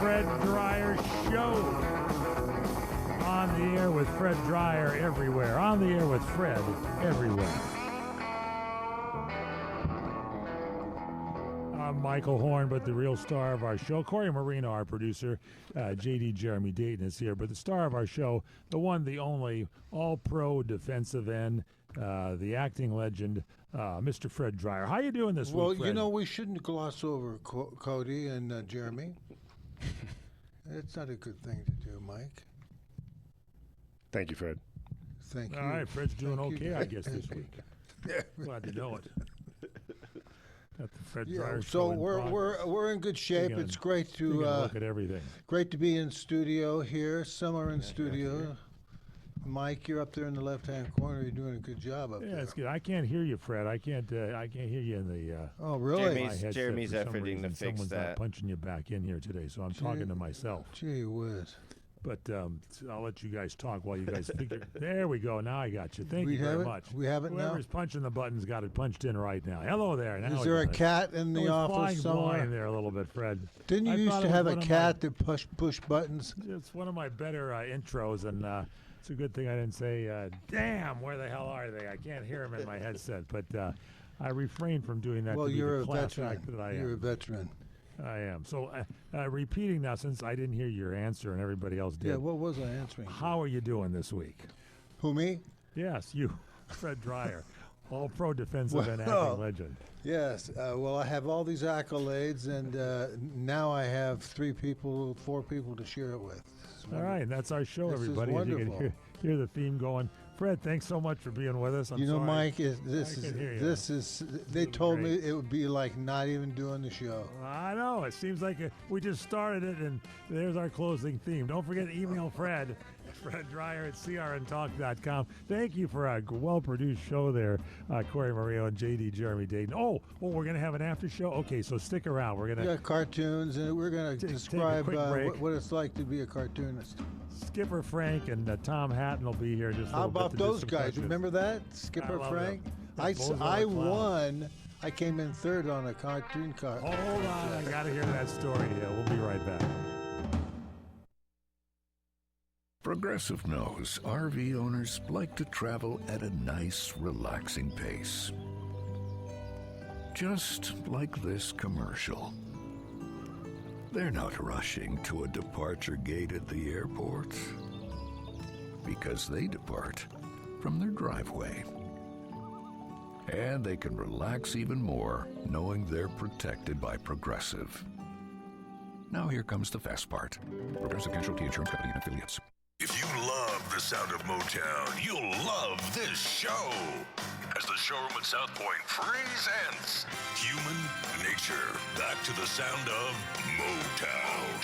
Fred Dryer Show. On the air with Fred Dryer everywhere. On the air with Fred everywhere. I'm Michael Horn, but the real star of our show, Corey Marino, our producer, JD Jeremy Dayton is here. But the star of our show, the one, the only, all-pro defensive end, the acting legend, Mr. Fred Dryer. How you doing this week, Fred? Well, you know, we shouldn't gloss over Cody and Jeremy. It's not a good thing to do, Mike. Thank you, Fred. Thank you. All right, Fred's doing okay, I guess, this week. Glad to know it. Got the Fred Dryer so Show we're in good shape. It's great to look at everything. Great to be in studio here. Some are in studio. Mike, you're up there in the left-hand corner. You're doing a good job up there. Yeah, it's good. I can't hear you, Fred. I can't hear you in the. Oh, really? Jeremy's efforting to fix someone's that. Not punching you back in here today, so I'm talking to myself. Gee whiz. But I'll let you guys talk while you guys figure. There we go. Now I got you. Thank you very much. We have it now. Whoever's punching the button's got it punched in right now. Hello there. Now is there a cat in the office somewhere? Flying there a little bit, Fred. Didn't you used to have a cat that push buttons? It's one of my better intros, and it's a good thing I didn't say, damn, where the hell are they? I can't hear them in my headset, but I refrain from doing that. Well, to you're be the a veteran. That I am. You're a veteran. I am. So repeating now, since I didn't hear your answer and everybody else did. Yeah, what was I answering? How are you doing this week? Who, me? Yes, you, Fred Dryer, all-pro defensive and acting legend. Yes. Well, I have all these accolades, and now I have 4 people to share it with. All right, and that's our show, This is everybody. As you wonderful. can hear the theme going. Fred, thanks so much for being with us. I'm sorry. Mike, they told me it would be like not even doing the show. I know. It seems like we just started it, and there's our closing theme. Don't forget to email Fred Dryer at crntalk.com. Thank you for a well-produced show there, Corey Mario and JD Jeremy Dayton. Oh, we're going to have an after show? Okay, so stick around. We're going to got cartoons, and we're going to describe what it's like to be a cartoonist. Skipper Frank and Tom Hatton will be here. How about those guys? Remember that? Skipper Frank? I won. I came in third on a cartoon car. Hold on. I got to hear that story. Yeah, we'll be right back. Progressive knows RV owners like to travel at a nice, relaxing pace. Just like this commercial. They're not rushing to a departure gate at the airport because they depart from their driveway. And they can relax even more knowing they're protected by Progressive. Now here comes the fast part. Progressive Casualty Insurance Company and Affiliates. If you love the sound of Motown, you'll love this show. As the showroom at South Point presents Human Nature. Back to the sound of Motown.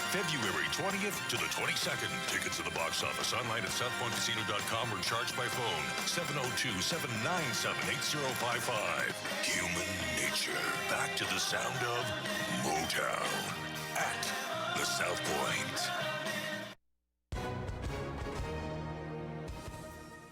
February 20th to the 22nd. Tickets to the box office online at southpointcasino.com or charged by phone 702-797-8055. Human Nature. Back to the sound of Motown at the South Point.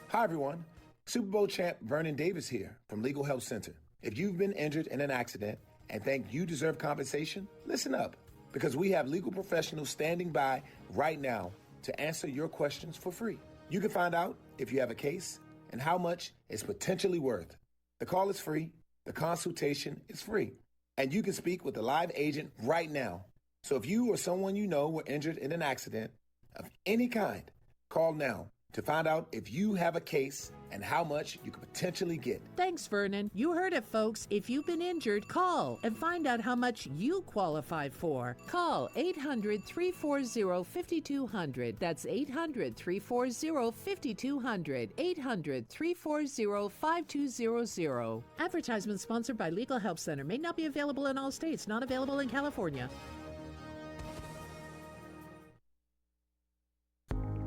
Hi, everyone. Super Bowl champ Vernon Davis here from Legal Help Center. If you've been injured in an accident and think you deserve compensation, listen up, because we have legal professionals standing by right now to answer your questions for free. You can find out if you have a case and how much it's potentially worth. The call is free, the consultation is free, and you can speak with a live agent right now. So if you or someone you know were injured in an accident of any kind, call now to find out if you have a case and how much you could potentially get. Thanks, Vernon. You heard it, folks. If you've been injured, call and find out how much you qualify for. Call 800-340-5200. That's 800-340-5200. 800-340-5200. Advertisement sponsored by Legal Help Center. May not be available in all states. Not available in California.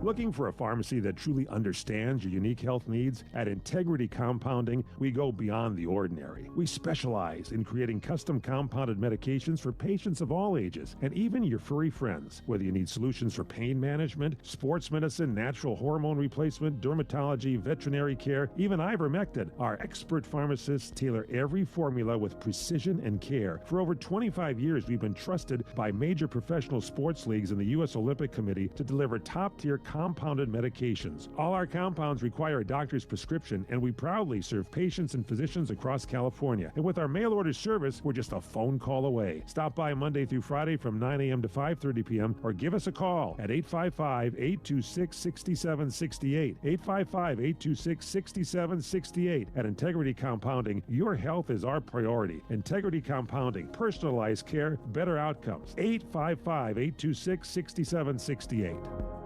Looking for a pharmacy that truly understands your unique health needs? At Integrity Compounding, we go beyond the ordinary. We specialize in creating custom compounded medications for patients of all ages and even your furry friends. Whether you need solutions for pain management, sports medicine, natural hormone replacement, dermatology, veterinary care, even ivermectin, our expert pharmacists tailor every formula with precision and care. For over 25 years, we've been trusted by major professional sports leagues and the U.S. Olympic Committee to deliver top-tier compounded medications. All our compounds require a doctor's prescription, and we proudly serve patients and physicians across California. And with our mail order service, we're just a phone call away. Stop by Monday through Friday from 9 a.m. to 5:30 p.m. or give us a call at 855-826-6768. 855-826-6768. At Integrity Compounding, your health is our priority. Integrity Compounding, personalized care, better outcomes. 855-826-6768.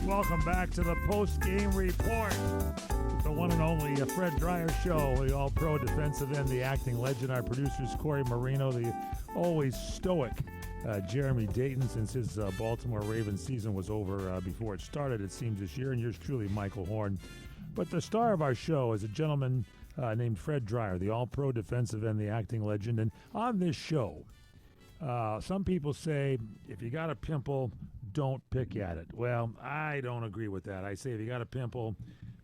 Welcome back to the post-game report. The one and only Fred Dreyer Show, the all-pro defensive end, the acting legend, our producers, Corey Marino, the always stoic Jeremy Dayton, since his Baltimore Ravens season was over before it started, it seems, this year, and yours truly, Michael Horn. But the star of our show is a gentleman named Fred Dreyer, the all-pro defensive end, the acting legend. And on this show, some people say, if you got a pimple, don't pick at it. Well, I don't agree with that. I say if you got a pimple,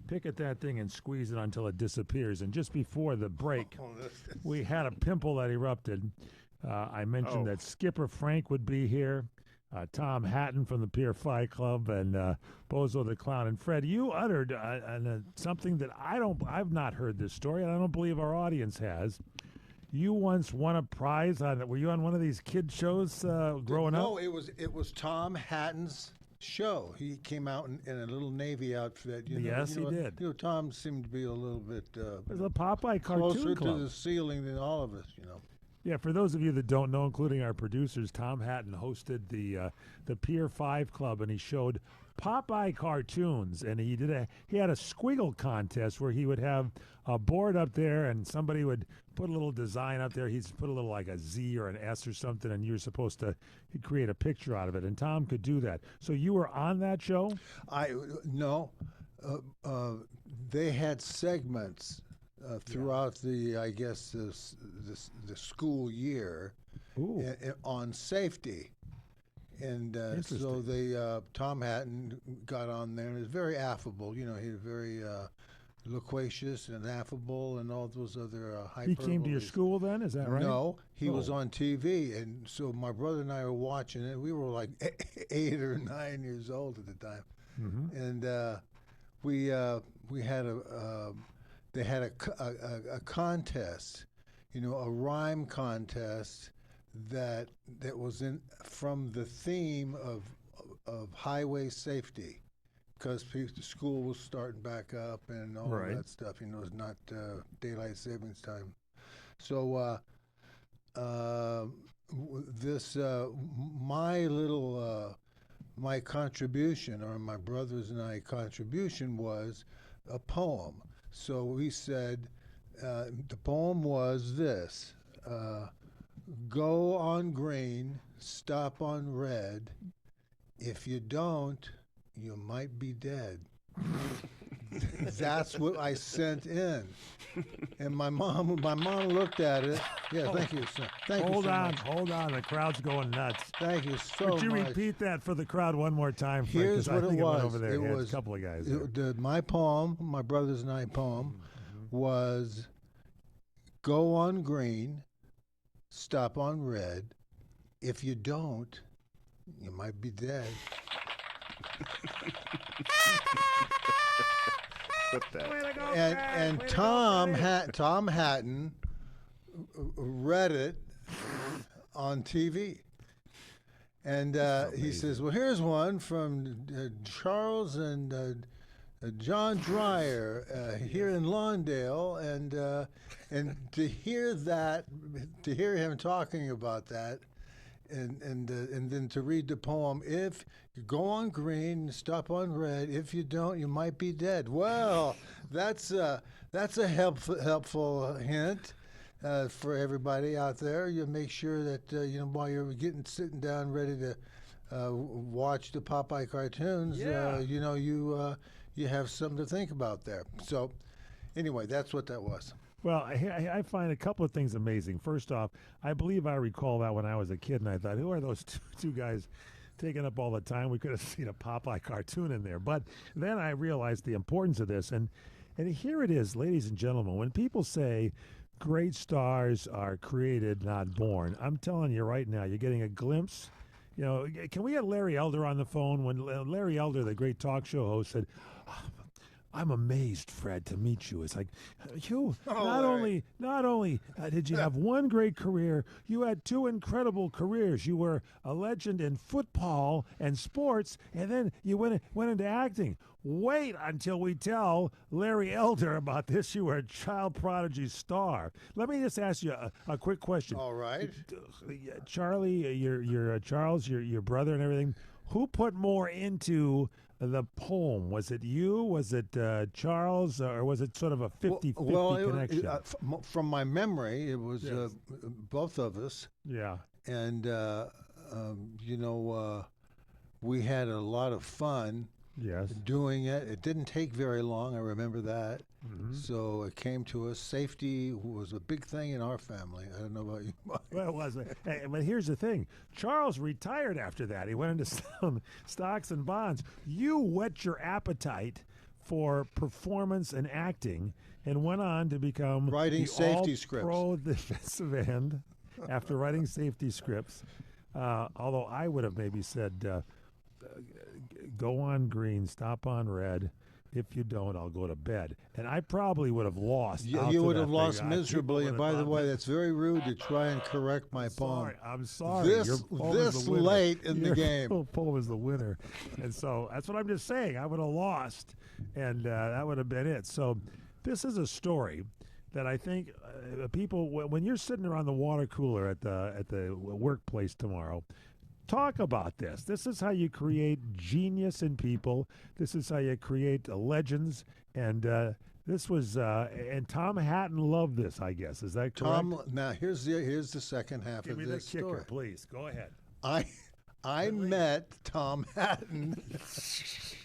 pick at that thing and squeeze it until it disappears. And just before the break, we had a pimple that erupted. I mentioned that Skipper Frank would be here, Tom Hatton from the Pier 5 Club, and Bozo the Clown. And Fred, you uttered something that I've not heard this story, and I don't believe our audience has. You once won a prize were you on one of these kid shows growing up? No, it was Tom Hatton's show. He came out in a little Navy outfit. Yes, he did. You know, Tom seemed to be a little bit it was a Popeye cartoon closer club. to the ceiling than all of us, you know. Yeah, for those of you that don't know, including our producers, Tom Hatton hosted the Pier 5 Club, and he showed Popeye cartoons, and he had a squiggle contest where he would have a board up there, and somebody would put a little design up there. He'd put a little like a Z or an S or something, and you're supposed to create a picture out of it, and Tom could do that. So you were on that show? No. They had segments throughout the school year on safety. And so Tom Hatton got on there, and was very affable. You know, he was very loquacious and affable, and all those other hyperboles. He came to your school then? Is that right? No, he was on TV, and so my brother and I were watching it. We were like 8 or 9 years old at the time, and we had they had a contest, you know, a rhyme contest that was from the theme of highway safety, because the school was starting back up and all of that stuff. You know, it's not daylight savings time. So my contribution, or my brothers and I contribution, was a poem. So we said the poem was this. Go on green, stop on red. If you don't, you might be dead. That's what I sent in. And my mom looked at it. Yeah, thank you, sir. Hold on. The crowd's going nuts. Thank you so much. Would you repeat that for the crowd one more time, Frank? Here's what I think it was. Went over there. It was was a couple of guys. My poem, my brothers and I poem, was go on green, stop on red. If you don't, you might be dead. Clip that. And Tom Hatton read it on TV. And he says, well, here's one from Charles and John Dreyer here in Lawndale. And to hear him talking about that, and then to read the poem, if you go on green, stop on red. If you don't, you might be dead. Well, that's a helpful hint. for everybody out there. You make sure that while you're sitting down ready to watch the Popeye cartoons, you have something to think about there. So anyway, that's what that was. Well, I find a couple of things amazing. First off, I believe I recall that when I was a kid, and I thought, who are those two guys taking up all the time? We could have seen a Popeye cartoon in there. But then I realized the importance of this, and here it is, ladies and gentlemen. When people say great stars are created, not born, I'm telling you right now, you're getting a glimpse. Can we get Larry Elder on the phone? When Larry Elder, the great talk show host, said, I'm amazed, Fred, to meet you. It's like, not only did you have one great career, you had two incredible careers. You were a legend in football and sports, and then you went into acting. Wait until we tell Larry Elder about this. You were a child prodigy star. Let me just ask you a quick question. All right. Charlie, your Charles, your brother and everything, who put more into the poem? Was it you? Was it Charles? Or was it sort of a 50-50 connection? From my memory, it was both of us. Yeah. And, we had a lot of fun doing it. It didn't take very long. I remember that. Mm-hmm. So it came to us. Safety was a big thing in our family. I don't know about you, Mike. Well, it was. But here's the thing. Charles retired after that. He went into stocks and bonds. You whet your appetite for performance and acting and went on to become writing safety scripts. Pro defensive end after writing safety scripts. Although I would have maybe said, go on green, stop on red. If you don't, I'll go to bed. And I probably would have lost. You would have lost miserably. And by the way, that's very rude to try and correct my poem. I'm sorry. This late in the game. Your poem is the winner. And so that's what I'm just saying. I would have lost, and that would have been it. So this is a story that I think people, when you're sitting around the water cooler at the workplace tomorrow, talk about this. This is how you create genius in people. This is how you create legends. And this was, and Tom Hatton loved this, I guess. Is that correct? Now here's the second half Give of me this the kicker, story. please. Go ahead. I met Tom Hatton.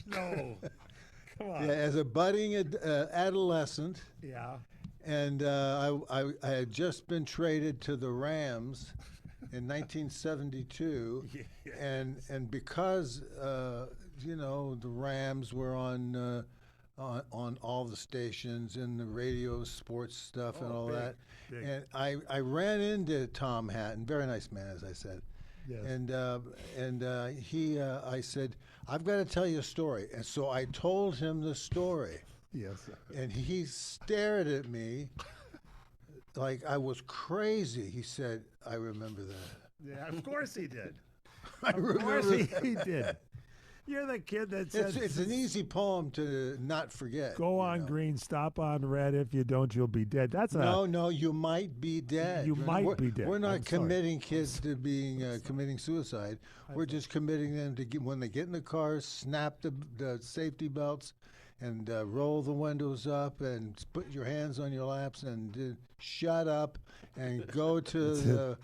No. Come on. Yeah, as a budding adolescent. Yeah. And I had just been traded to the Rams in 1972, and because the Rams were on all the stations and the radio, sports stuff, and all that, and I ran into Tom Hatton, very nice man, as I said, yes. And I said, I've got to tell you a story, and so I told him the story. Yes. And he stared at me like I was crazy. He said, I remember that. Yeah, of course he did. Of course he did. You're the kid that says... It's an easy poem to not forget. Go on green, stop on red. If you don't, you'll be dead. That's No, you might be dead. You might be dead. We're not committing kids to being committing suicide. We're just committing them to, when they get in the car, snap the safety belts and roll the windows up and put your hands on your laps and shut up and go to the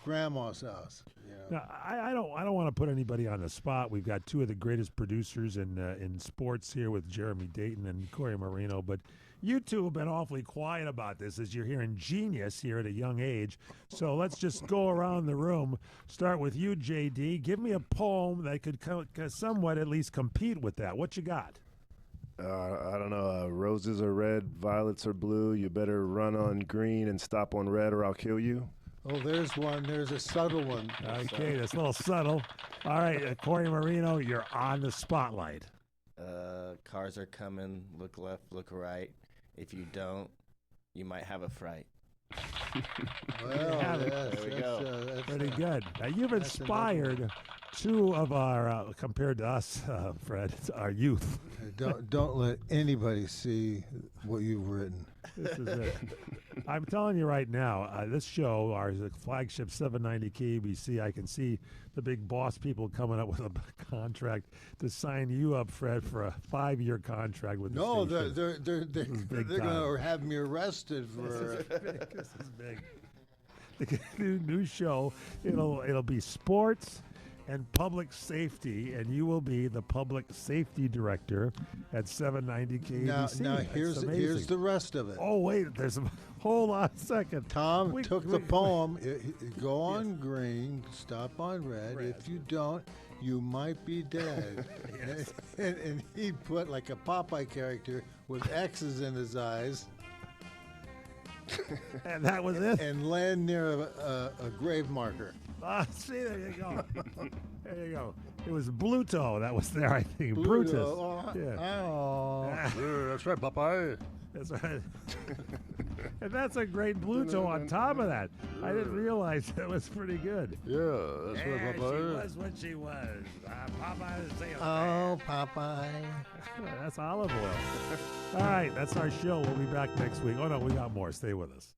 grandma's house. Now, I don't want to put anybody on the spot. We've got two of the greatest producers in sports here with Jeremy Dayton and Corey Marino, but you two have been awfully quiet about this as you're hearing genius here at a young age. So let's just go around the room. Start with you, JD. Give me a poem that could somewhat at least compete with that. What you got? I don't know. Roses are red, violets are blue. You better run on green and stop on red or I'll kill you. Oh, there's one. There's a subtle one. Okay, that's a little subtle. All right, Corey Marino, you're on the spotlight. Cars are coming. Look left, look right. If you don't, you might have a fright. Well, there we go. That's pretty good. Now, you've inspired two of our, compared to us, Fred, our youth. Don't let anybody see what you've written. This is it. I'm telling you right now, this show, our flagship 790 KBC, I can see the big boss people coming up with a contract to sign you up, Fred, for a 5-year contract with the station. They're going to have me arrested for. This is big. The new show, it'll be sports and public safety, and you will be the public safety director at 790 KBC. Now here's the rest of it. Oh wait, hold on a second. Tom took the poem. Go on green, stop on red. If you don't, you might be dead. and he put like a Popeye character with X's in his eyes. And that was it. And land near a grave marker. See, there you go. There you go. It was Bluto that was there, I think. Bluto. Brutus. That's right, Popeye. That's right. And that's a great Bluto on top of that. I didn't realize that was pretty good. Yeah, that's right, Popeye. She was what she was. Popeye is saying. Oh, Popeye. That's olive oil. All right, that's our show. We'll be back next week. Oh, no, we got more. Stay with us.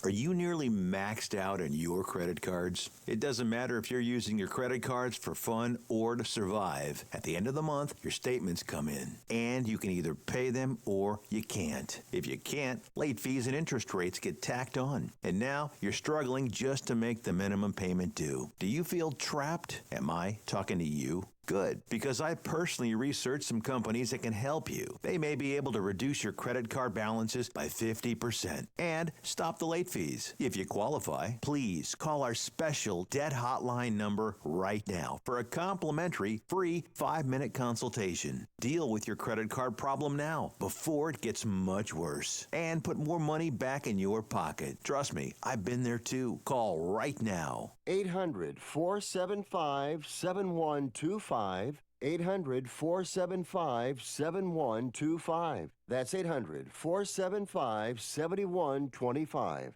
Are you nearly maxed out on your credit cards? It doesn't matter if you're using your credit cards for fun or to survive. At the end of the month, your statements come in, and you can either pay them or you can't. If you can't, late fees and interest rates get tacked on. And now you're struggling just to make the minimum payment due. Do you feel trapped? Am I talking to you? Good, because I personally researched some companies that can help you. They may be able to reduce your credit card balances by 50% and stop the late fees. If you qualify, please call our special debt hotline number right now for a complimentary free 5-minute consultation. Deal with your credit card problem now before it gets much worse and put more money back in your pocket. Trust me, I've been there too. Call right now. 800-475-7125. 800-475-7125. That's 800-475-7125.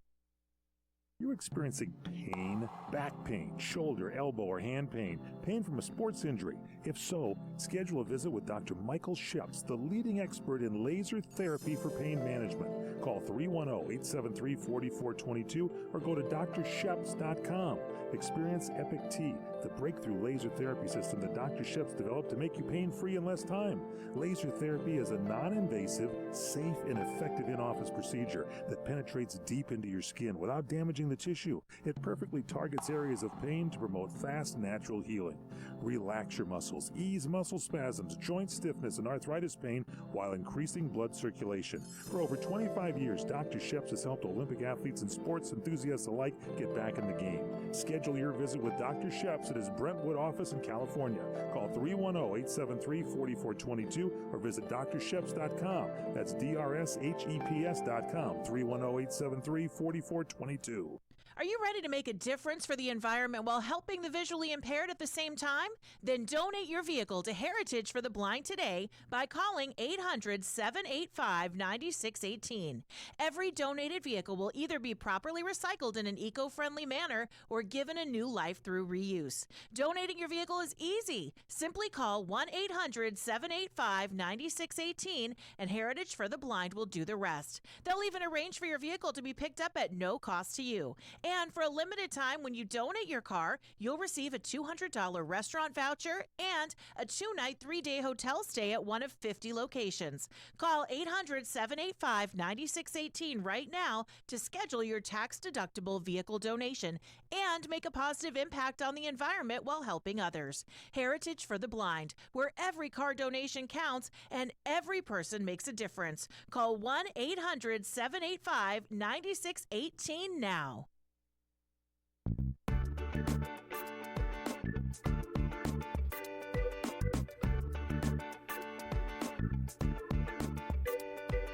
You're experiencing pain, back pain, shoulder, elbow, or hand pain, pain from a sports injury. If so, schedule a visit with Dr. Michael Sheps, the leading expert in laser therapy for pain management. Call 310-873-4422 or go to drsheps.com. Experience Epic T, the breakthrough laser therapy system that Dr. Sheps developed to make you pain-free in less time. Laser therapy is a non-invasive, safe, and effective in-office procedure that penetrates deep into your skin without damaging the tissue. It perfectly targets areas of pain to promote fast, natural healing. Relax your muscles, ease muscle spasms, joint stiffness, and arthritis pain while increasing blood circulation. For over 25 years, Dr. Sheps has helped Olympic athletes and sports enthusiasts alike get back in the game. Schedule your visit with Dr. Sheps at his Brentwood office in California. Call 310-873-4422 or visit drsheps.com. That's DRSHEPS.com. 310-873-4422. Are you ready to make a difference for the environment while helping the visually impaired at the same time? Then donate your vehicle to Heritage for the Blind today by calling 800-785-9618. Every donated vehicle will either be properly recycled in an eco-friendly manner or given a new life through reuse. Donating your vehicle is easy. Simply call 1-800-785-9618 and Heritage for the Blind will do the rest. They'll even arrange for your vehicle to be picked up at no cost to you. And for a limited time, when you donate your car, you'll receive a $200 restaurant voucher and a 2-night, 3-day hotel stay at one of 50 locations. Call 800-785-9618 right now to schedule your tax-deductible vehicle donation and make a positive impact on the environment while helping others. Heritage for the Blind, where every car donation counts and every person makes a difference. Call 1-800-785-9618 now.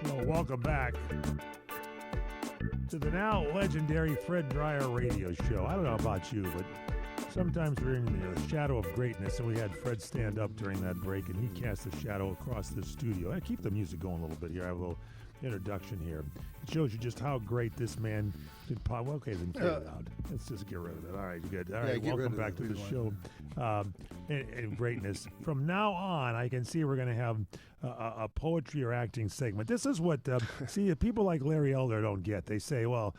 Well, welcome back to the now legendary Fred Dryer radio show. I don't know about you, but sometimes we're in the shadow of greatness, and we had Fred stand up during that break, and he cast a shadow across the studio. I keep the music going a little bit here. I have a little introduction here. It shows you just how great this man did. Okay, then get it out. Let's just get rid of it. All right, good. All right, welcome back to the show. And greatness. From now on, I can see we're going to have a poetry or acting segment. This is what, see, people like Larry Elder don't get. They say, well,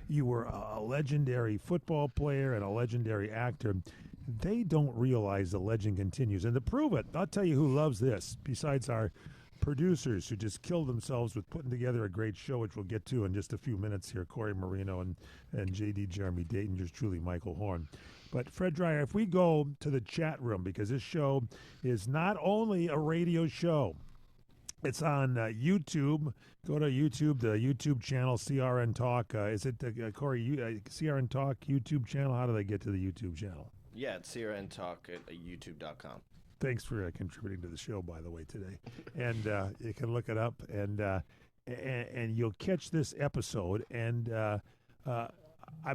you were a legendary football player and a legendary actor. They don't realize the legend continues. And to prove it, I'll tell you who loves this, besides our producers who just killed themselves with putting together a great show, which we'll get to in just a few minutes here, Corey Marino and J.D. Jeremy Dayton, yours truly, Michael Horn. But Fred Dreyer, if we go to the chat room, because this show is not only a radio show, it's on YouTube. Go to YouTube, the YouTube channel, CRN Talk. Is it, Corey, CRN Talk YouTube channel? How do they get to the YouTube channel? Yeah, it's CRN Talk at youtube.com. Thanks for contributing to the show, by the way, today. And you can look it up, and you'll catch this episode. And I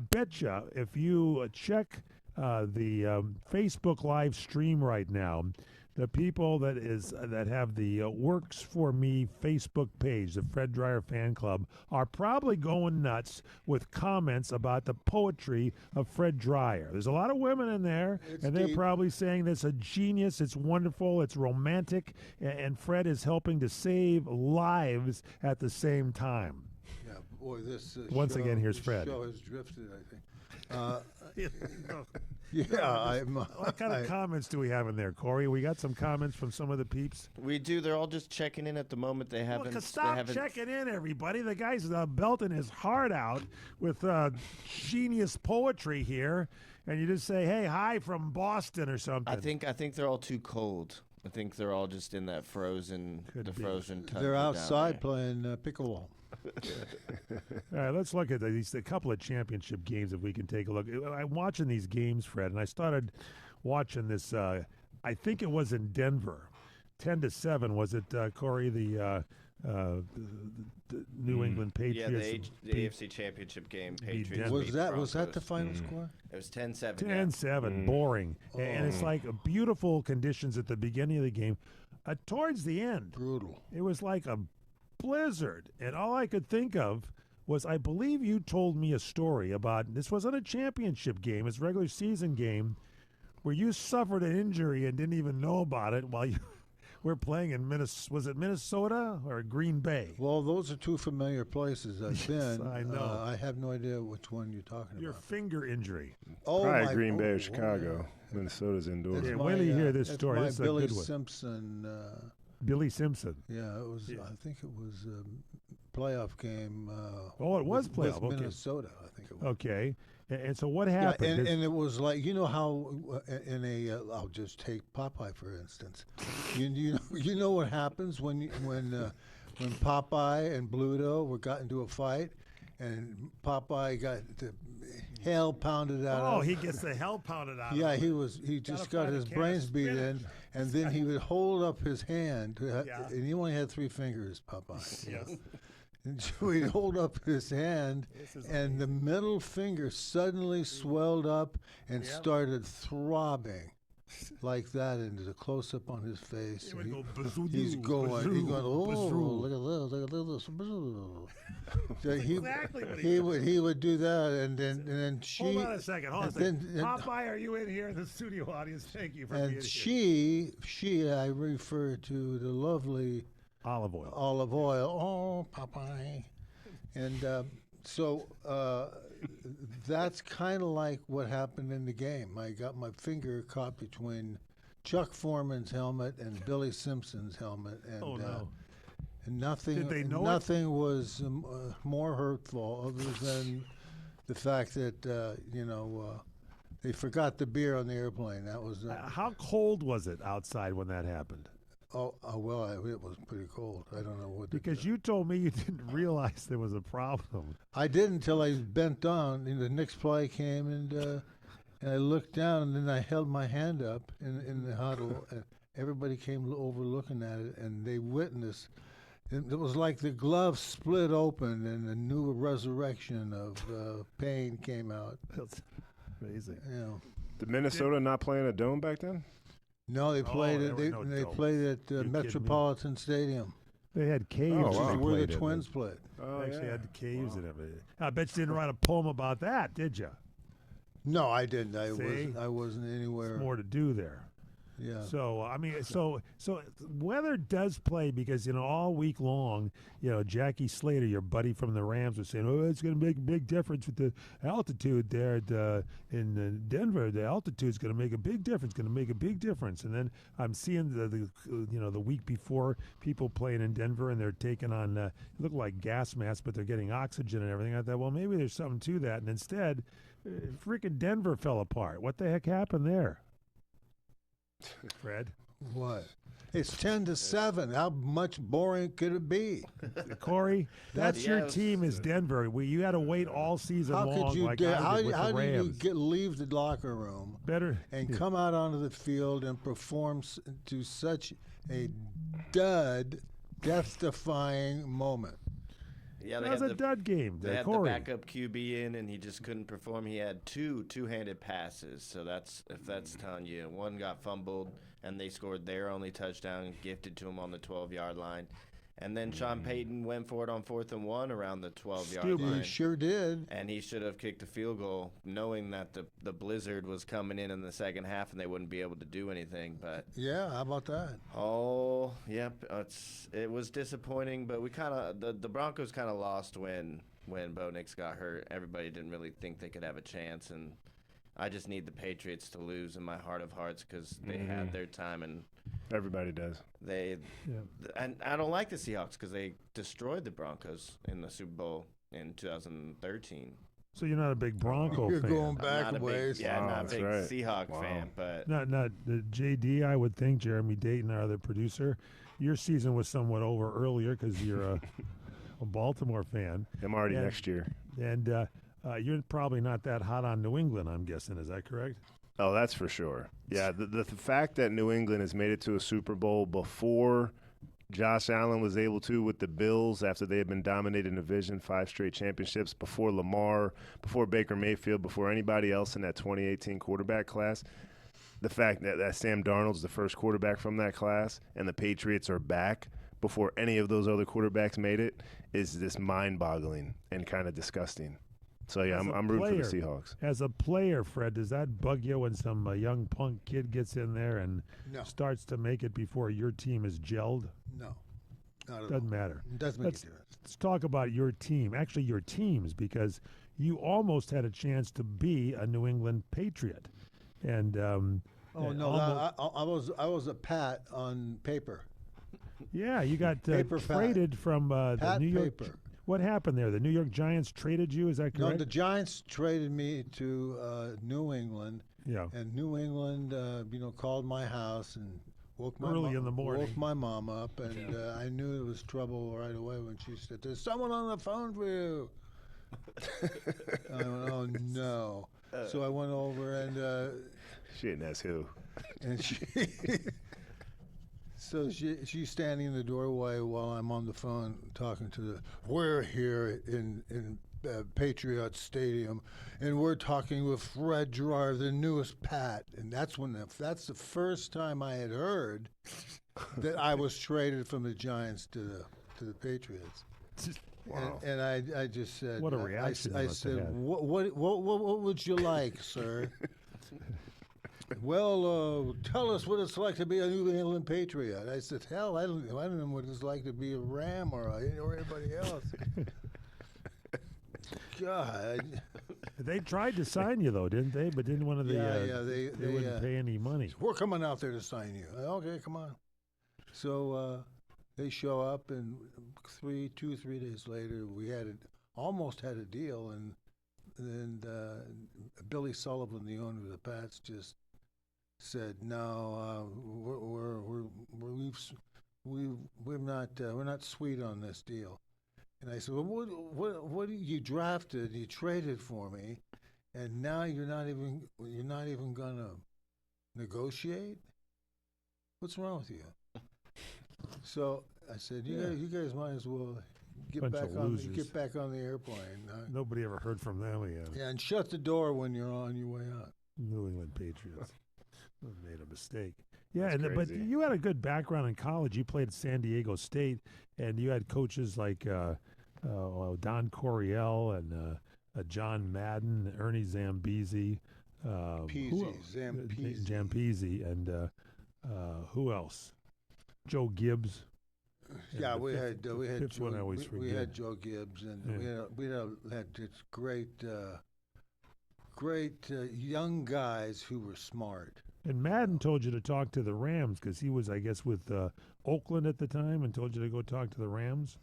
bet you if you check the Facebook live stream right now, the people that have the Works For Me Facebook page, the Fred Dreyer Fan Club, are probably going nuts with comments about the poetry of Fred Dreyer. There's a lot of women in there, and they're probably saying that's a genius, it's wonderful, it's romantic, and Fred is helping to save lives at the same time. Yeah, boy, this Once again, here's Fred. Show has drifted, I think. Yeah, what kind of comments do we have in there, Corey? We got some comments from some of the peeps. We do. They're all just checking in at the moment. They haven't. Stop checking in, everybody. The guy's belting his heart out with genius poetry here, and you just say, "Hey, hi from Boston" or something. I think they're all too cold. I think they're all just in that frozen tundra. They're outside playing pickleball. All right, let's look at a couple of championship games if we can take a look. I'm watching these games, Fred, and I started watching this. I think it was in Denver, 10-7. Was it, Corey? The New England Patriots. Yeah, the AFC Championship game. Patriots. Was that the final score? It was 10-7. 10-7, boring, and it's like beautiful conditions at the beginning of the game. Towards the end, brutal. It was like a blizzard, and all I could think of was, I believe you told me a story about, this wasn't a championship game, it's a regular season game, where you suffered an injury and didn't even know about it while you were playing in Minnesota or Green Bay? Well, those are two familiar places I've been. I know. I have no idea which one you're talking about. Your finger injury. Probably Green Bay or Chicago. Yeah. Minnesota's indoors. Yeah, when do you hear this story? My this is Billy a good one. Simpson. Billy Simpson. Yeah, it was. I think it was a playoff game. It was playoff. With Minnesota, I think it was. Okay, and so what happened? Yeah, and it was like, you know how in a I'll just take Popeye for instance. you know what happens when Popeye and Bluto got into a fight, and Popeye got the hell pounded out of him. He gets the hell pounded out of him. Yeah, he just got his brains beat in, and then he would hold up his hand, and he only had 3 fingers, Popeye. Yes. And so he'd hold up his hand, and the middle finger suddenly swelled up and started throbbing like that, and there's a close-up on his face. It would go he's going, oh, look at this. So exactly what he would do that, and then she. Hold on a second. Popeye, are you in here in the studio audience? Thank you for being here. And she, I refer to the lovely olive oil. Oh, Popeye, and so that's kind of like what happened in the game. I got my finger caught between Chuck Foreman's helmet and Billy Simpson's helmet, and and nothing. Did they know nothing was more hurtful other than the fact that they forgot the beer on the airplane. That was how cold was it outside when that happened? Well, it was pretty cold. I don't know what. Because you told me you didn't realize there was a problem. I didn't until I bent down, and the next play came, and I looked down, and then I held my hand up in the huddle, and everybody came over looking at it, and they witnessed. It was like the glove split open, and a new resurrection of pain came out. That's amazing. Did Minnesota not play in a dome back then? No, they played it. They played at Metropolitan Stadium. They had caves. Oh, wow. they Where the played in. Twins played. Oh, They actually yeah. had the caves and everything. I bet you didn't write a poem about that, did you? No, I didn't. See? I wasn't anywhere. There's more to do there. Yeah. So I mean, so weather does play because all week long, Jackie Slater, your buddy from the Rams, was saying, "Oh, it's going to make a big difference with the altitude there in Denver. The altitude is going to make a big difference. Going to make a big difference." And then I'm seeing the week before people playing in Denver and they're taking on it looked like gas masks, but they're getting oxygen and everything. I thought, well, maybe there's something to that. And instead, freaking Denver fell apart. What the heck happened there? Fred? What? It's 10-7. How much boring could it be? Corey, that's your team is Denver. You had to wait all season How long. could you like do? I did with How the do you Rams. leave the locker room Better and come out onto the field and perform to such a death-defying moment? Yeah, That was a dud game. They had Corey. the backup QB in, and he just couldn't perform. He had two-handed passes, so if that's telling you. One got fumbled, and they scored their only touchdown, gifted to him on the 12-yard line. And then Sean Payton went for it on 4th and 1 around the 12-yard line. He sure did. And he should have kicked a field goal, knowing that the blizzard was coming in the second half, and they wouldn't be able to do anything. But yeah, how about that? Oh, yep. It was disappointing, but we the Broncos kind of lost when Bo Nix got hurt. Everybody didn't really think they could have a chance, and I just need the Patriots to lose in my heart of hearts because they had their time, and everybody does. And I don't like the Seahawks because they destroyed the Broncos in the Super Bowl in 2013. So you're not a big Bronco You're fan. going back a ways. Not a big Seahawk fan, but Not the JD. I would think Jeremy Dayton, our other producer. Your season was somewhat over earlier because you're a Baltimore fan. I'm already next year. And you're probably not that hot on New England, I'm guessing. Is that correct? Oh, that's for sure. Yeah, the fact that New England has made it to a Super Bowl before Josh Allen was able to with the Bills after they had been dominating the division, 5 straight championships, before Lamar, before Baker Mayfield, before anybody else in that 2018 quarterback class, the fact that Sam Darnold's the first quarterback from that class and the Patriots are back before any of those other quarterbacks made it is just mind-boggling and kind of disgusting. So, yeah, I'm rooting for the Seahawks. As a player, Fred, does that bug you when some young punk kid gets in there and starts to make it before your team is gelled? No. Not at Doesn't all. matter. It doesn't make a difference. Let's talk about your team, actually your teams, because you almost had a chance to be a New England Patriot. And I was a Pat on paper. Yeah, you got Paper traded from the Pat New York. paper. What happened there? The New York Giants traded you, is that correct? No, the Giants traded me to New England. Yeah. And New England, called my house and woke my Early in the morning. Woke my mom up, and I knew there was trouble right away when she said, "There's someone on the phone for you." I went, "Oh no!" So I went over and she didn't ask who. And so she's standing in the doorway while I'm on the phone talking to we're here in Patriot Stadium, and we're talking with Fred Dryer, the newest Pat. And that's the first time I had heard that I was traded from the Giants to the Patriots. Wow. And I just said, What a reaction I you must have said, had. what would you like, sir? Well, tell us what it's like to be a New England Patriot. I said, hell, I don't know what it's like to be a Ram or anybody else. God. They tried to sign you, though, didn't they? But didn't one of the they wouldn't pay any money. We're coming out there to sign you. Okay, come on. So they show up, and 3 days later, we almost had a deal, and then Billy Sullivan, the owner of the Pats, just said, "No, we're not sweet on this deal." And I said, "Well, what you drafted? You traded for me, and now you're not even gonna negotiate? What's wrong with you?" So I said, "You guys might as well get Bunch back of on losers. the airplane." Nobody ever heard from them again. Yeah, and shut the door when you're on your way out. New England Patriots made a mistake. Yeah, That's but crazy. you had a good background in college. You played at San Diego State, and you had coaches like Don Coryell and John Madden, Ernie Zambezi, Zampese, and who else? Joe Gibbs. Yeah, And we the had fifth one I always we forget. had Joe Gibbs, and Yeah. we had just great young guys who were smart. And Madden told you to talk to the Rams because he was, I guess, with Oakland at the time, and told you to go talk to the Rams.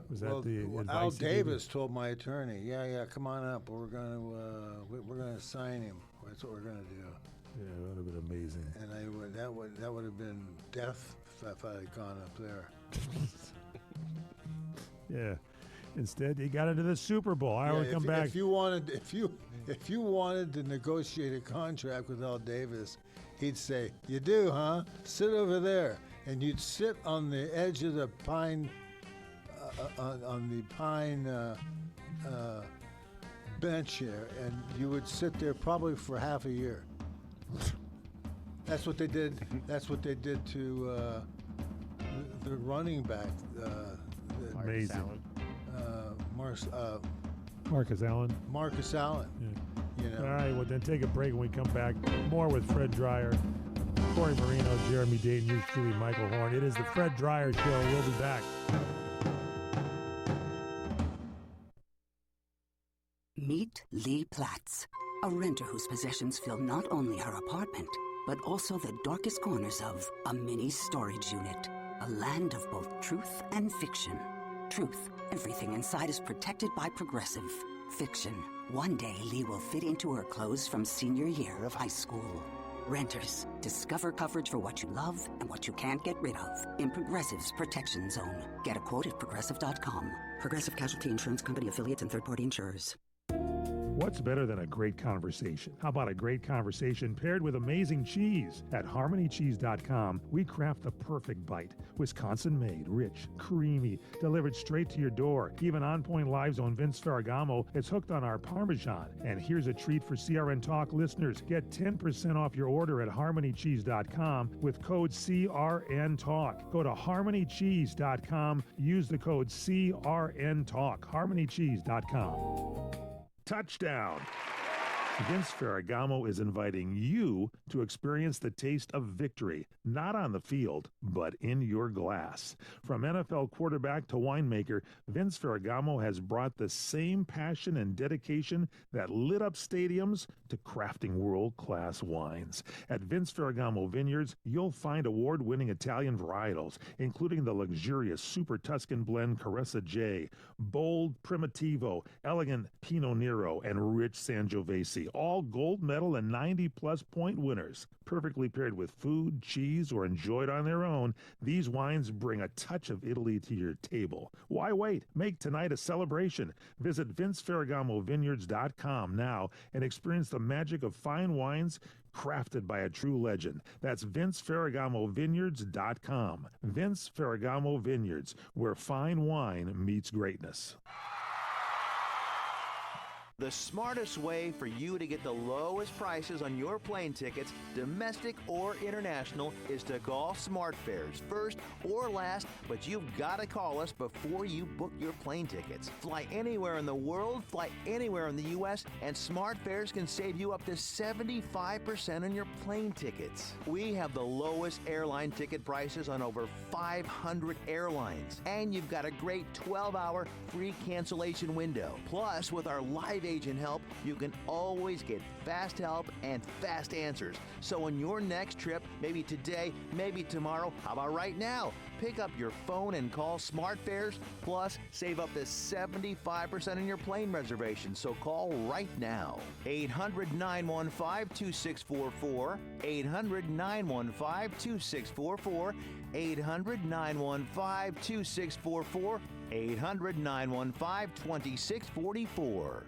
Was that the advice Al he gave you? Davis told my attorney, "Yeah, come on up. We're gonna sign him. That's what we're gonna do." Yeah, that would have been amazing. And that would have been death if I had gone up there. Yeah. Instead, you got into the Super Bowl. I would come back. If you wanted to negotiate a contract with Al Davis, he'd say, "You do, huh? Sit over there," and you'd sit on the edge of the pine, bench here, and you would sit there probably for half a year. That's what they did. That's what they did to the running back. Amazing. Marcus Allen. Marcus Allen. Yeah. You know. All right, well, then take a break. When we come back, more with Fred Dreyer, Corey Marino, Jeremy Dayton, yours truly, Michael Horn. It is the Fred Dreyer Show. We'll be back. Meet Lee Platts, a renter whose possessions fill not only her apartment, but also the darkest corners of a mini storage unit. A land of both truth and fiction. Truth, everything inside is protected by Progressive. Fiction, one day Lee will fit into her clothes from senior year of high school. Renters, discover coverage for what you love and what you can't get rid of in Progressive's Protection Zone. Get a quote at Progressive.com. Progressive Casualty Insurance Company affiliates and third-party insurers. What's better than a great conversation? How about a great conversation paired with amazing cheese? At HarmonyCheese.com, we craft the perfect bite. Wisconsin-made, rich, creamy, delivered straight to your door. Even On Point Live's own Vince Ferragamo is hooked on our Parmesan. And here's a treat for CRN Talk listeners. Get 10% off your order at HarmonyCheese.com with code CRN Talk. Go to HarmonyCheese.com. Use the code CRN Talk. HarmonyCheese.com. Touchdown! Vince Ferragamo is inviting you to experience the taste of victory, not on the field, but in your glass. From NFL quarterback to winemaker, Vince Ferragamo has brought the same passion and dedication that lit up stadiums to crafting world-class wines. At Vince Ferragamo Vineyards, you'll find award-winning Italian varietals, including the luxurious Super Tuscan blend Caressa J, bold Primitivo, elegant Pinot Nero, and rich Sangiovese, all gold medal and 90-plus point winners. Perfectly paired with food, cheese, or enjoyed on their own, these wines bring a touch of Italy to your table. Why wait? Make tonight a celebration. Visit VinceFerragamoVineyards.com now and experience the magic of fine wines crafted by a true legend. That's VinceFerragamoVineyards.com. Vince Ferragamo Vineyards, where fine wine meets greatness. The smartest way for you to get the lowest prices on your plane tickets, domestic or international, is to call SmartFares. First or last, but you've got to call us before you book your plane tickets. Fly anywhere in the world, fly anywhere in the U.S., and SmartFares can save you up to 75% on your plane tickets. We have the lowest airline ticket prices on over 500 airlines, and you've got a great 12-hour free cancellation window. Plus, with our live agent help, you can always get fast help and fast answers. So on your next trip, maybe today, maybe tomorrow, how about right now? Pick up your phone and call SmartFares, plus save up to 75% on your plane reservation. So call right now. 800-915-2644, 800-915-2644, 800-915-2644, 800-915-2644.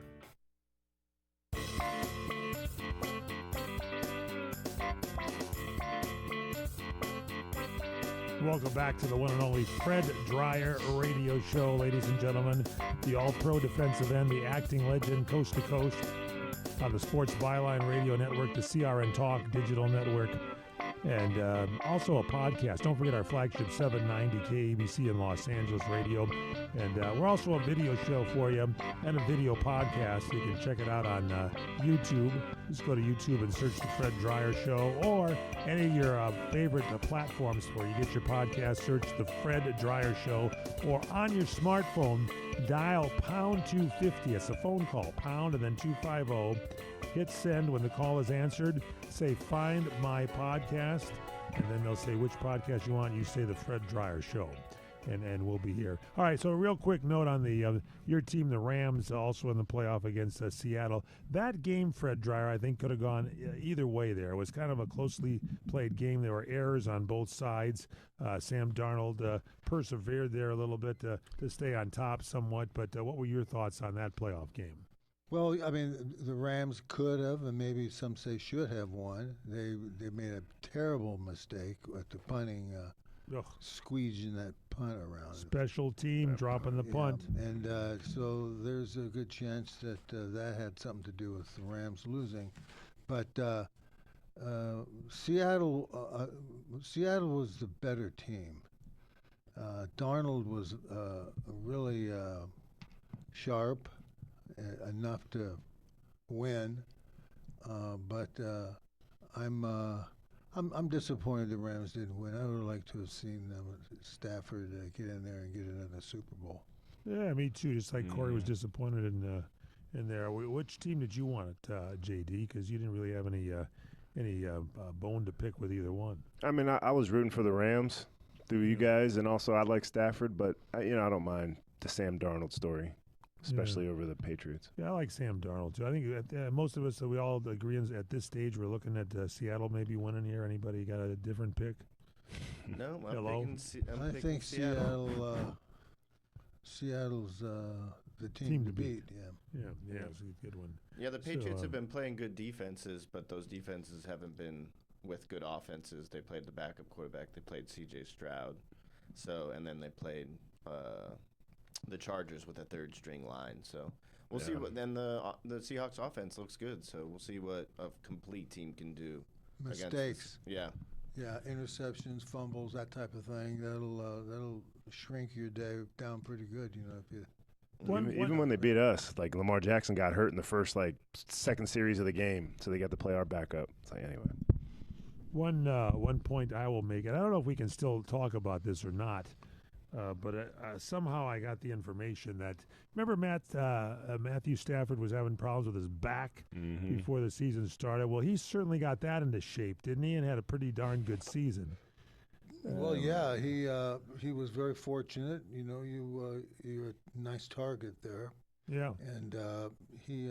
Welcome back to the one and only Fred Dreyer Radio Show, ladies and gentlemen. The All-Pro defensive end, the acting legend, coast to coast, on the Sports Byline Radio Network, the CRN Talk Digital Network. and also a podcast. Don't forget our flagship 790 KABC in Los Angeles radio. And we're also a video show for you and a video podcast. You can check it out on YouTube. Just go to YouTube and search The Fred Dryer Show, or any of your favorite platforms where you get your podcast. Search The Fred Dryer Show, or on your smartphone, dial pound 250. It's a phone call, pound and then 250. Hit send. When the call is answered, say, find my podcast, and then they'll say which podcast you want. You say The Fred Dryer Show, and we'll be here. All right, so a real quick note on the your team, the Rams, also in the playoff against Seattle. That game, Fred Dryer, I think could have gone either way there. It was kind of a closely played game. There were errors on both sides. Sam Darnold persevered there a little bit to stay on top somewhat, but what were your thoughts on that playoff game? Well, I mean, the Rams could have, and maybe some say should have won. They made a terrible mistake at the punting, squeezing that punt around. Special team dropping the punt. And so there's a good chance that that had something to do with the Rams losing. But Seattle was the better team. Darnold was really sharp, enough to win, but I'm disappointed the Rams didn't win. I would have liked to have seen Stafford get in there and get another Super Bowl. Yeah, me too. Just like Corey was disappointed in there. Which team did you want, JD? Because you didn't really have any bone to pick with either one. I mean, I was rooting for the Rams through you guys, and also I like Stafford, but I don't mind the Sam Darnold story, especially over the Patriots. Yeah, I like Sam Darnold too. I think most of us, we all agree at this stage, we're looking at Seattle maybe winning here. Anybody got a different pick? No, I think Seattle. Seattle's the team to beat. Yeah, it's a good one. Yeah, the Patriots have been playing good defenses, but those defenses haven't been with good offenses. They played the backup quarterback. They played C.J. Stroud, and then they played the Chargers with a third-string line. So we'll see what. Then the Seahawks offense looks good. So we'll see what a complete team can do. Mistakes. Yeah, interceptions, fumbles, that type of thing. That'll shrink your day down pretty good. If you. Even when they beat us, like Lamar Jackson got hurt in the first second series of the game, so they got to play our backup. So anyway. One point I will make, and I don't know if we can still talk about this or not, but somehow I got the information that, remember Matthew Stafford was having problems with his back before the season started. Well, he certainly got that into shape, didn't he, and had a pretty darn good season. Well, yeah, he was very fortunate. You're a nice target there. Yeah, and he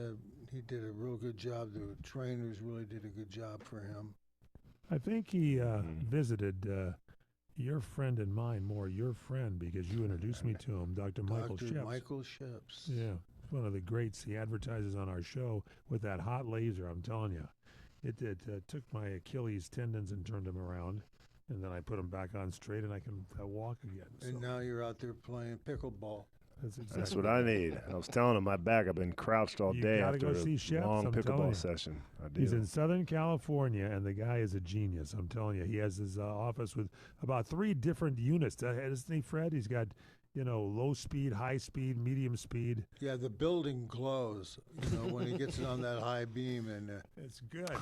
did a real good job. The trainers really did a good job for him. I think he visited your friend and mine, more your friend, because you introduced me to him, Dr. Michael Sheps. Dr. Michael Sheps. Yeah, one of the greats. He advertises on our show with that hot laser, I'm telling you. It took my Achilles tendons and turned them around, and then I put them back on straight, and I can walk again. And now you're out there playing pickleball. That's what I need. I was telling him my back. I've been crouched all day after a long pickleball session. I do. He's in Southern California, and the guy is a genius. I'm telling you. He has his office with about 3 different units. Isn't he, Fred? He's got, low speed, high speed, medium speed. Yeah, the building glows, when he gets it on that high beam. And it's good.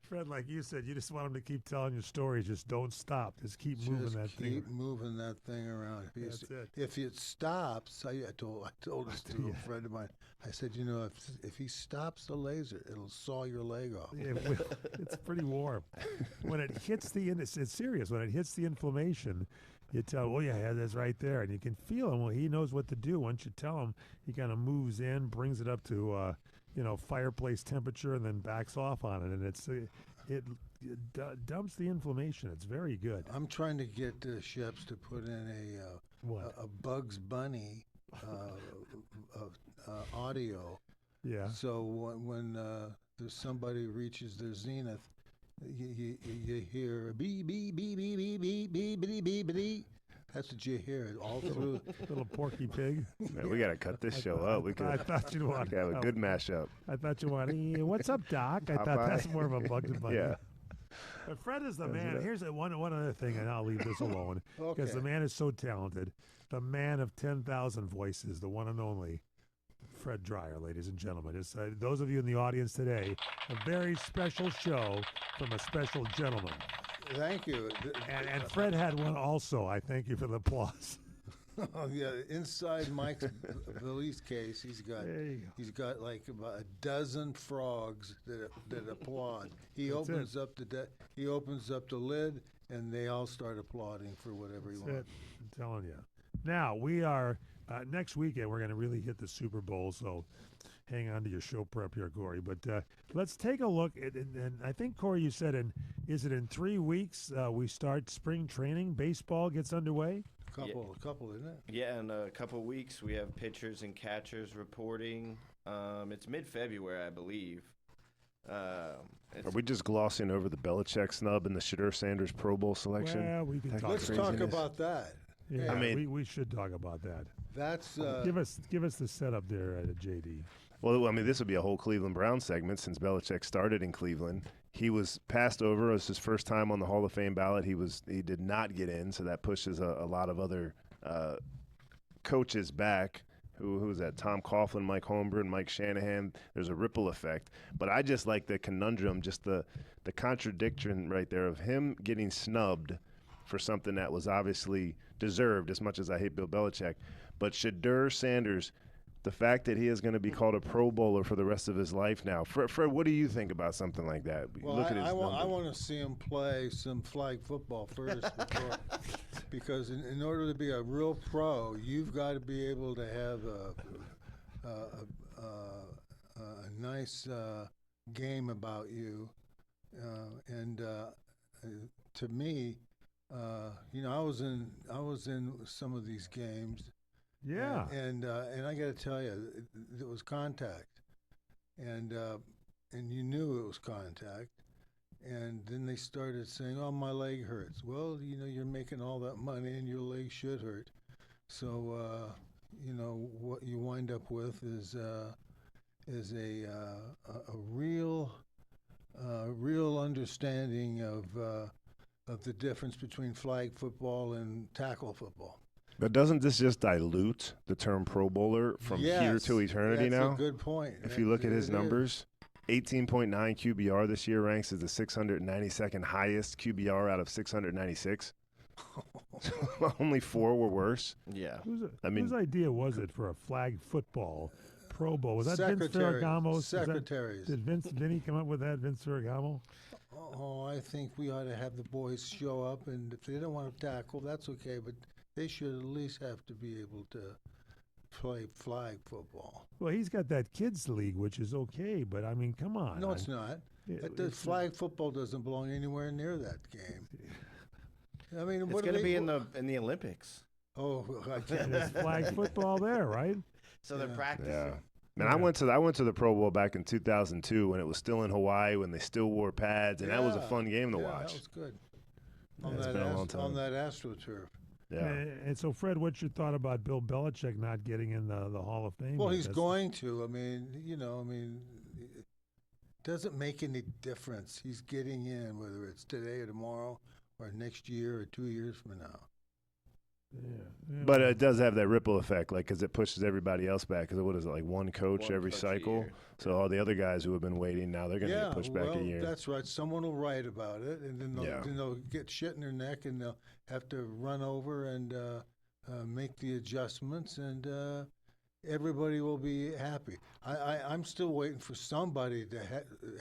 Fred, like you said, you just want him to keep telling your stories. Just don't stop. Just keep moving that thing. Keep moving that thing around. That's it. If it stops, I told this to a friend of mine. I said, if he stops the laser, it'll saw your leg off. Yeah, it's pretty warm. When it hits it's serious. When it hits the inflammation, you tell, that's right there, and you can feel him. Well, he knows what to do. Once you tell him, he kind of moves in, brings it up to fireplace temperature, and then backs off on it, and it dumps the inflammation. It's very good. I'm trying to get Sheps to put in a Bugs Bunny audio. Yeah. So when somebody reaches their zenith, you hear beep beep beep beep beep beep beep beep beep beep. That's what you hear all through. Little Porky Pig. Man, we got to cut this show up. I thought you wanted to have a good mashup. I thought you wanted, what's up, Doc? I thought that's more of a Bugs Bunny. Yeah. But Fred is the man. Here's one other thing, and I'll leave this alone because the man is so talented. The man of 10,000 voices, the one and only Fred Dreyer, ladies and gentlemen. It's, those of you in the audience today, a very special show from a special gentleman. Thank you. And Fred had one also. I thank you for the applause. Oh yeah, inside Mike's valise case, he's got like about a dozen frogs that applaud. He opens up the lid, and they all start applauding for whatever he wants. I'm telling you. Now we are next weekend. We're going to really hit the Super Bowl, so hang on to your show prep here, Corey. But let's take a look at. And I think Corey, you said is it in 3 weeks we start spring training? Baseball gets underway. Couple, isn't it? Yeah, in a couple of weeks we have pitchers and catchers reporting. It's mid-February, I believe. Are we just glossing over the Belichick snub and the Shedeur Sanders Pro Bowl selection? Well, we can Let's talk about that. Yeah, I mean, we should talk about that. That's give us the setup there at JD. Well, I mean, this would be a whole Cleveland Browns segment since Belichick started in Cleveland. He was passed over. It was his first time on the Hall of Fame ballot. He did not get in, so that pushes a lot of other coaches back. Who was that? Tom Coughlin, Mike Holmgren, Mike Shanahan. There's a ripple effect. But I just like the conundrum, just the contradiction right there of him getting snubbed for something that was obviously deserved, as much as I hate Bill Belichick. But Shedeur Sanders, the fact that he is going to be called a Pro Bowler for the rest of his life now. Fred, what do you think about something like that? Well, I want to see him play some flag football first because in order to be a real pro, you've got to be able to have a nice game about you. And to me, I was in some of these games. Yeah, and I got to tell you, it was contact, and you knew it was contact, and then they started saying, "Oh, my leg hurts." Well, you're making all that money, and your leg should hurt. So, what you wind up with is a real understanding of the difference between flag football and tackle football. But doesn't this just dilute the term Pro Bowler from here to eternity now? That's a good point. If you look at his numbers, 18.9 QBR this year ranks as the 692nd highest QBR out of 696. Only 4 were worse. Yeah. Whose idea was it for a flag football Pro Bowl? Was that Vince Ferragamo? Secretaries. Did Vinny come up with that, Vince Ferragamo? Oh, I think we ought to have the boys show up, and if they don't want to tackle, that's okay, but they should at least have to be able to play flag football. Well, he's got that kids league, which is okay, but I mean, come on. No, it's not. The flag football doesn't belong anywhere near that game. I mean, it's going to be in the Olympics. Oh, I can't. There's flag football there, right? So they're practicing. Yeah. Man, I went to the Pro Bowl back in 2002 when it was still in Hawaii, when they still wore pads, and that was a fun game to watch. That was good. It's been a long time. On that AstroTurf. Yeah. And so, Fred, what's your thought about Bill Belichick not getting in the Hall of Fame? Well, he's going to. I mean, it doesn't make any difference. He's getting in, whether it's today or tomorrow or next year or 2 years from now. Yeah. But it does have that ripple effect, because it pushes everybody else back. Because what is it, like one coach every cycle? So all the other guys who have been waiting now, they're going to get pushed back a year. That's right. Someone will write about it, and then they'll get shit in their neck, and they'll have to run over and make the adjustments, and everybody will be happy. I'm still waiting for somebody to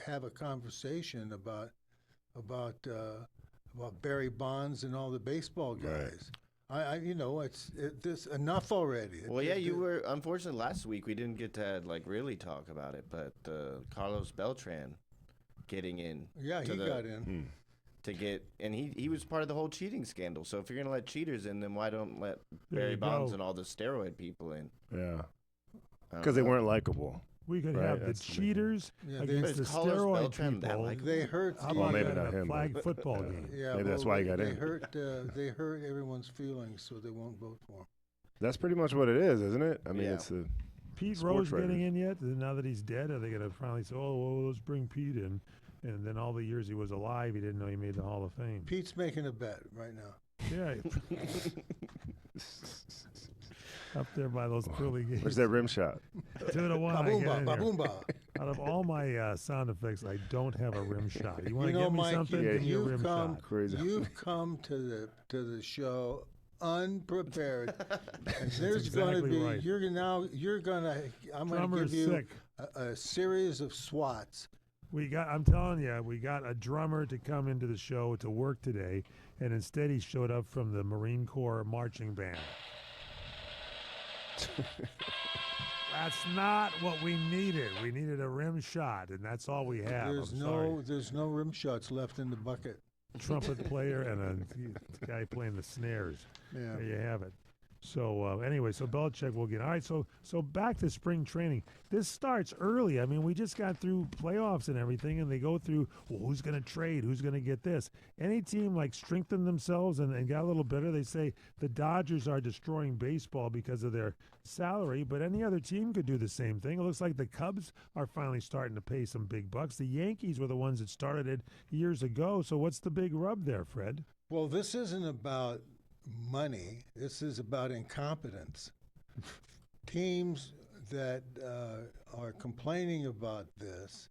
have a conversation about Barry Bonds and all the baseball guys. Right. It's enough already. Well, you were, unfortunately, last week we didn't get to really talk about it, but Carlos Beltran getting in. Yeah, he got in. And he was part of the whole cheating scandal. So if you're going to let cheaters in, then why don't let Barry Bonds and all the steroid people in? Yeah. Because they weren't likable. We could have the cheaters against the steroid people. They hurt. Maybe not him. Flag football game. Yeah, maybe that's why he got in. They hurt everyone's feelings, so they won't vote for him. That's pretty much what it is, isn't it? I mean, it's a Pete Rose getting in yet? Now that he's dead, are they going to finally say, "Oh, well, let's bring Pete in"? And then all the years he was alive, he didn't know he made the Hall of Fame. Pete's making a bet right now. Yeah. Up there by those pearly gates. Where's that rim shot? 2-1. Ba-boom-ba, ba-boom-ba. Out of all my sound effects, I don't have a rim shot. You want to You know, give me Mike, something? Give me a rim shot. Crazy. You've come to the show unprepared. And there's exactly going to be right. I'm going to Drummer's give you sick. a series of swats. I'm telling you, we got a drummer to come into the show to work today, and instead he showed up from the Marine Corps marching band. That's not what we needed. We needed a rim shot, and that's all we have. There's no rim shots left in the bucket. Trumpet player and a guy playing the snares. Yeah. There you have it. So anyway, so Belichick will get. All right, so back to spring training. This starts early. I mean, we just got through playoffs and everything, and they go through, well, who's going to trade? Who's going to get this? Any team like strengthened themselves and got a little better. They say the Dodgers are destroying baseball because of their salary, but any other team could do the same thing. It looks like the Cubs are finally starting to pay some big bucks. The Yankees were the ones that started it years ago. So what's the big rub there, Fred? Well, this isn't about money. This is about incompetence. Teams that are complaining about this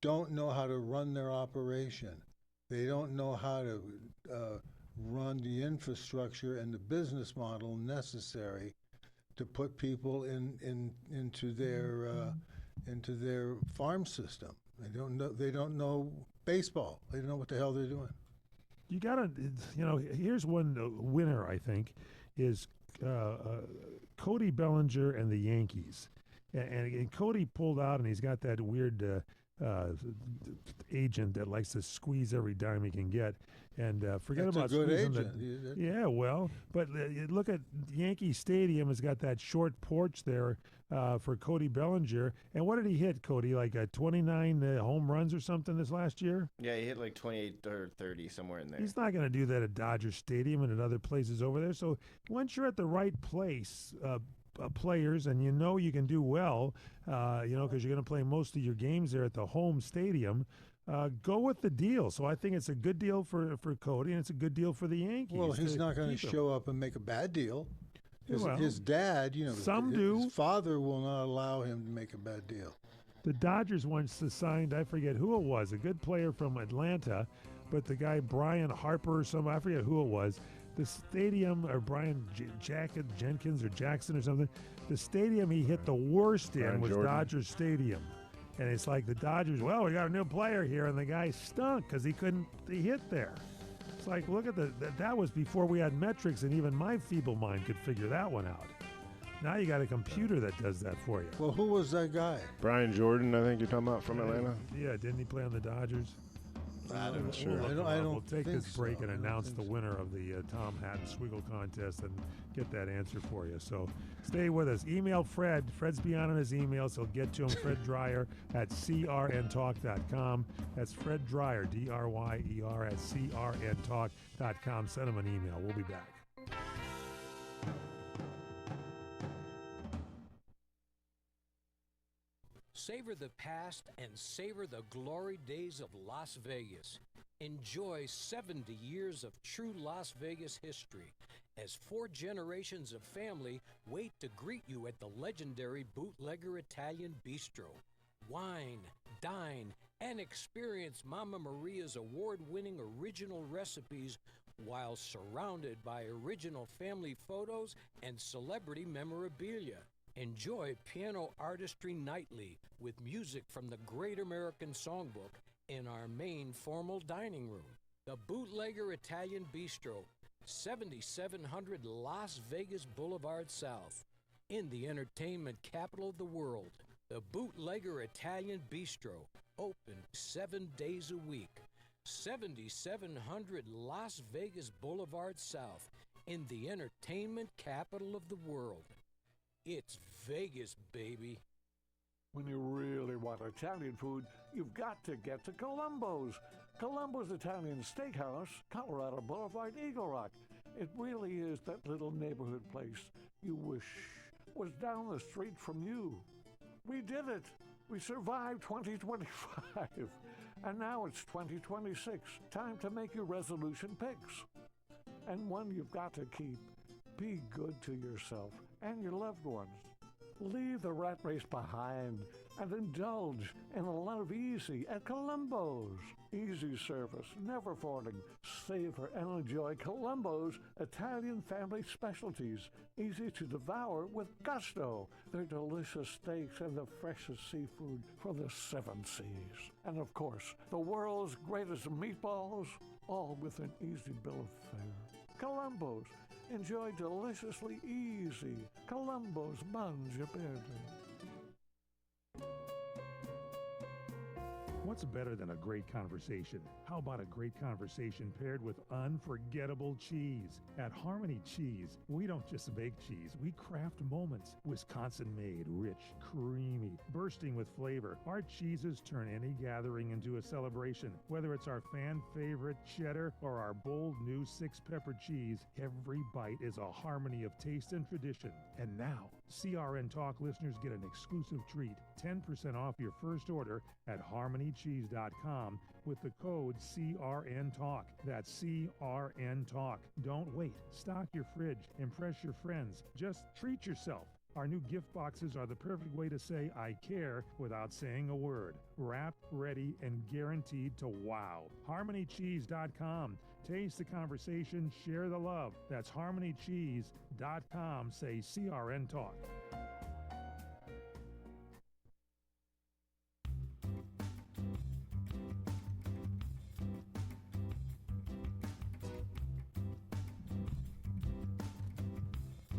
don't know how to run their operation. They don't know how to run the infrastructure and the business model necessary to put people into their farm system. They don't know baseball. They don't know what the hell they're doing. You got to, here's one winner, I think, is Cody Bellinger and the Yankees. And Cody pulled out, and he's got that weird agent that likes to squeeze every dime he can get. And forget That's about a good squeezing agent. Yeah, well, but look at Yankee Stadium has got that short porch there for Cody Bellinger. And what did he hit, Cody? Like 29 home runs or something this last year? Yeah, he hit like 28 or 30, somewhere in there. He's not going to do that at Dodger Stadium and at other places over there. So once you're at the right place, players, and you can do well, because you're going to play most of your games there at the home stadium, go with the deal. So I think it's a good deal for Cody, and it's a good deal for the Yankees. Well, he's not going to show up and make a bad deal. His dad, his father will not allow him to make a bad deal. The Dodgers once signed, I forget who it was, a good player from Atlanta, but the guy Brian Harper or somebody, I forget who it was. The stadium, or Brian Jenkins or Jackson or something, the stadium he hit the worst in was Jordan. Dodger Stadium. And it's like the Dodgers, well, we got a new player here, and the guy stunk because he hit there. It's like, look at that was before we had metrics, and even my feeble mind could figure that one out. Now you got a computer that does that for you. Well, who was that guy? Brian Jordan, I think you're talking about, from Atlanta. Yeah, didn't he play on the Dodgers? I don't know. Sure. I don't We'll take think this break so. and announce the winner of the Tom Hatton Swiggle contest and get that answer for you. So stay with us. Email Fred. Fred's beyond on his email, so get to him, Fred Dreyer at crntalk.com. That's Fred Dreyer, Dryer at crntalk.com. Send him an email. We'll be back. Savor the past and savor the glory days of Las Vegas. Enjoy 70 years of true Las Vegas history as 4 generations of family wait to greet you at the legendary Bootlegger Italian Bistro. Wine, dine, and experience Mama Maria's award-winning original recipes while surrounded by original family photos and celebrity memorabilia. Enjoy piano artistry nightly with music from the Great American Songbook in our main formal dining room. The Bootlegger Italian Bistro, 7700 Las Vegas Boulevard South, in the entertainment capital of the world. The Bootlegger Italian Bistro, open 7 days a week. 7700 Las Vegas Boulevard South, in the entertainment capital of the world. It's Vegas, baby. When you really want Italian food, you've got to get to Columbo's. Columbo's Italian Steakhouse, Colorado Boulevard, Eagle Rock. It really is that little neighborhood place you wish was down the street from you. We did it. We survived 2025. And now it's 2026. Time to make your resolution picks. And one you've got to keep. Be good to yourself and your loved ones. Leave the rat race behind and indulge in a lot of easy at Columbo's. Easy service, never falling. Savor and enjoy Columbo's Italian family specialties. Easy to devour with gusto. Their delicious steaks and the freshest seafood for the 7 seas. And of course, the world's greatest meatballs, all with an easy bill of fare. Columbo's. Enjoy deliciously easy Columbo's mangia bene. What's better than a great conversation? How about a great conversation paired with unforgettable cheese? At Harmony Cheese, we don't just make cheese, we craft moments. Wisconsin-made, rich, creamy, bursting with flavor. Our cheeses turn any gathering into a celebration. Whether it's our fan-favorite cheddar or our bold new 6-pepper cheese, every bite is a harmony of taste and tradition. And now, CRN Talk listeners get an exclusive treat, 10% off your first order at harmonycheese.com with the code CRNTalk. That's CRN Talk. Don't wait. Stock your fridge. Impress your friends. Just treat yourself. Our new gift boxes are the perfect way to say I care without saying a word. Wrapped, ready, and guaranteed to wow. harmonycheese.com. Taste the conversation, share the love. That's harmonycheese.com. Say CRN Talk.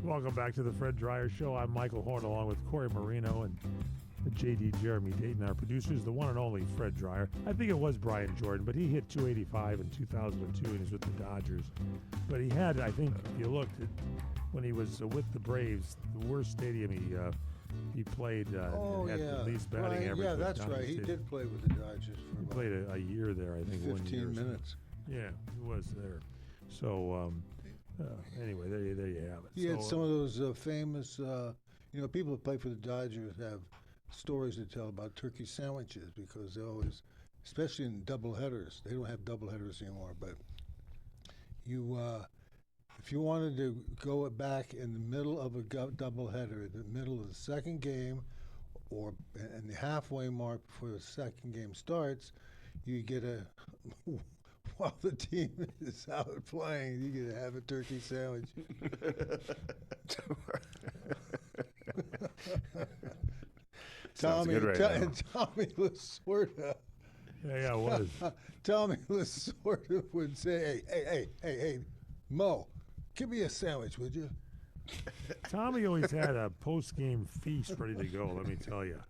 Welcome back to the Fred Dryer Show. I'm Michael Horn along with Corey Marino and J.D. Jeremy Dayton, our producers, the one and only Fred Dryer. I think it was Brian Jordan, but he hit 285 in 2002 and he's with the Dodgers. But he had, I think, if you looked at when he was with the Braves, the worst stadium he played had the least batting average. Yeah, that's right. He did play with the Dodgers for he played a year there, I think. 15 minutes. Yeah, he was there. So, anyway, there you have it. He had some of those famous, people who play for the Dodgers have stories to tell about turkey sandwiches because they always, especially in doubleheaders, they don't have doubleheaders anymore, but if you wanted to go back in the middle of a doubleheader, the middle of the second game or in the halfway mark before the second game starts, you get while the team is out playing, you get to have a turkey sandwich. Tommy Lasorda. Yeah, it was. Tommy Lasorda would say, hey, Mo, give me a sandwich, would you? Tommy always had a post-game feast ready to go. Let me tell you,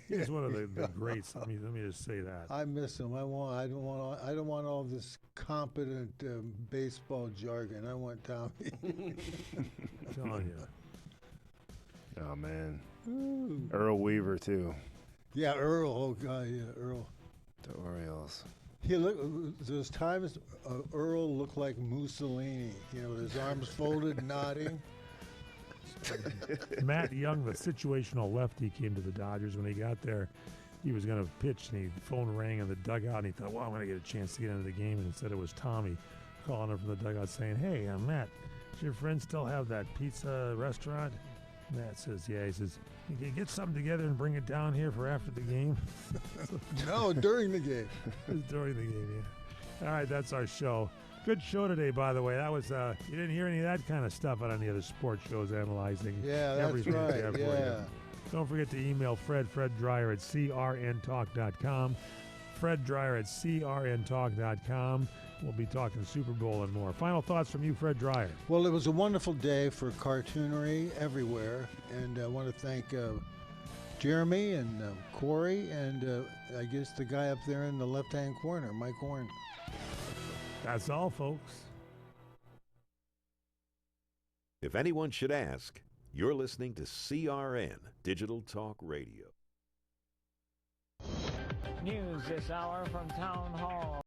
he's one of the greats. Let me just say that. I miss him. I don't want all this competent baseball jargon. I want Tommy. I'm telling you. Oh man, Earl Weaver too. Yeah, Earl. Oh God, yeah, Earl. The Orioles. There's times Earl looked like Mussolini, with his arms folded, nodding. Matt Young, the situational lefty, came to the Dodgers. When he got there, he was going to pitch, and the phone rang in the dugout, and he thought, well, I'm going to get a chance to get into the game, and instead it was Tommy calling him from the dugout saying, hey, Matt, does your friend still have that pizza restaurant? Matt says, yeah. He says, you can get something together and bring it down here for after the game? No, during the game. It was during the game, yeah. All right, that's our show. Good show today, by the way. That was you didn't hear any of that kind of stuff on any other sports shows analyzing everything. That's right, yeah. Don't forget to email Fred Dryer at crntalk.com. Fred Dryer at crntalk.com. We'll be talking Super Bowl and more. Final thoughts from you, Fred Dryer. Well, it was a wonderful day for cartoonery everywhere, and I want to thank Jeremy and Corey and I guess the guy up there in the left-hand corner, Mike Horn. That's all, folks. If anyone should ask, you're listening to CRN Digital Talk Radio. News this hour from Town Hall.